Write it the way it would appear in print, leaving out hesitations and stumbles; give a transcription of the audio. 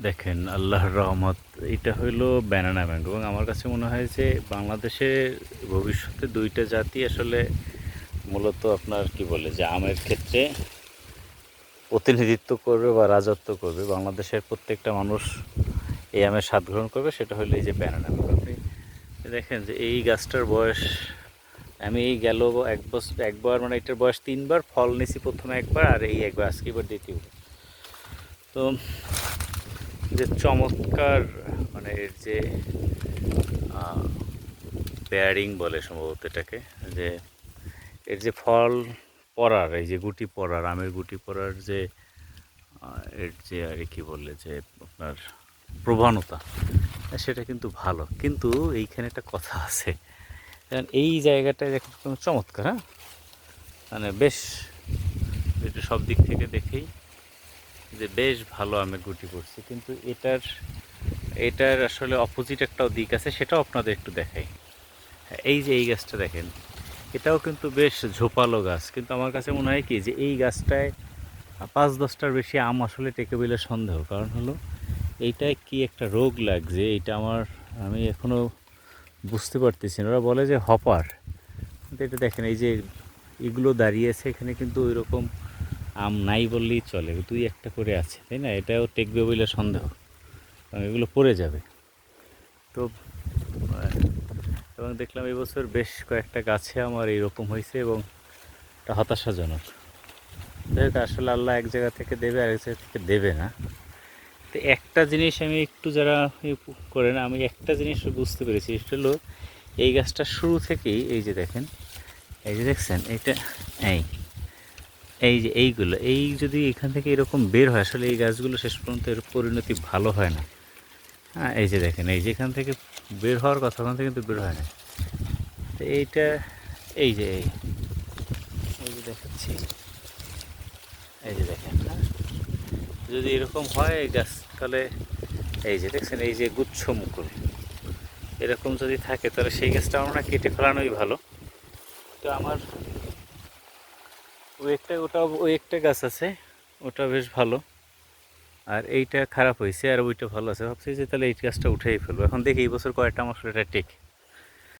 দেখেন আল্লাহর রহমত, এটা হইলো ব্যানানা ম্যাঙ্গো এবং আমার কাছে মনে হয় যে বাংলাদেশে ভবিষ্যতে দুইটা জাতি আসলে মূলত আপনার কি বলে যে আমের ক্ষেত্রে প্রতিনিধিত্ব করবে বা রাজত্ব করবে। বাংলাদেশের প্রত্যেকটা মানুষ এই আমের স্বাদ গ্রহণ করবে, সেটা হলো এই যে ব্যানানা ম্যাঙ্গো। আপনি দেখেন যে এই গাছটার বয়স, আমি এই গেল একবার মানে এটার বয়স 3বার ফল নিছি, প্রথমে একবার আর এই একবার আজকে এবার দ্বিতীয়বার। তো যে চমৎকার মানে এর যে পেয়ারিং বলে সম্ভবত এটাকে, যে এর যে ফল পড়ার, এই যে গুটি পড়ার, আমের গুটি পড়ার যে এর যে আর কি বললে যে আপনার প্রবণতা, সেটা কিন্তু ভালো। কিন্তু এইখানে একটা কথা আছে, কারণ এই জায়গাটায় একদম চমৎকার, হ্যাঁ, মানে বেশ, এটা সব দিক থেকে দেখেই যে বেশ ভালো আমের গুটি পড়ছে। কিন্তু এটার আসলে অপোজিট একটাও দিক আছে, সেটাও আপনাদের একটু দেখাই। এই যে এই গাছটা দেখেন, এটাও কিন্তু বেশ ঝোপালো গাছ, কিন্তু আমার কাছে মনে হয় কি যে এই গাছটায় 5-10টার বেশি আম আসলে টেকে বলে সন্দেহ। কারণ হলো এইটায় কি একটা রোগ লাগছে, এইটা আমি এখনও বুঝতে পারতেছি না। ওরা বলে যে হপার, কিন্তু এটা দেখেন এই যে এগুলো দাঁড়িয়েছে এখানে, কিন্তু ওই রকম আম নাই বললেই চলে, 2-1টা করে আছে, তাই না? এটাও টেকবে বলে সন্দেহ, কারণ এগুলো পড়ে যাবে। তো এবং দেখলাম এবছর বেশ কয়েকটা গাছে আমার এইরকম হয়েছে এবং এটা হতাশাজনক। যাই আসলে আল্লাহ এক জায়গা থেকে দেবে, আরেক জায়গা থেকে দেবে না। তো একটা জিনিস আমি একটু যারা করে না, আমি একটা জিনিস বুঝতে পেরেছি, সেটা হলো এই গাছটা শুরু থেকেই এই যে দেখেন, এই যে দেখছেন এইটা, এই এই যে এইগুলো, এই যদি এখান থেকে এরকম বের হয়, আসলে এই গাছগুলো শেষ পর্যন্ত এর পরিণতি ভালো হয় না। হ্যাঁ, এই যে দেখেন, এই যে এখান থেকে বের হওয়ার কথা, ওখান থেকে কিন্তু বের হয় না। তো এইটা, এই যে এই যে দেখাচ্ছি, এই যে দেখেন, হ্যাঁ, যদি এরকম হয় এই গাছ, তাহলে এই যে দেখছেন এই যে গুচ্ছ মুকুল এরকম যদি থাকে, তাহলে সেই গাছটা আমরা কেটে ফেলানোই ভালো। তো আমার ওই একটা গাছ আছে, ওটা বেশ ভালো, আর এইটা খারাপ হয়েছে, আর ওইটা ভালো আছে। ভাবছি যে তাহলে এই গাছটা উঠেই ফেলবো। এখন দেখি এই বছর কয়েকটা আমার আসলে এটা টেক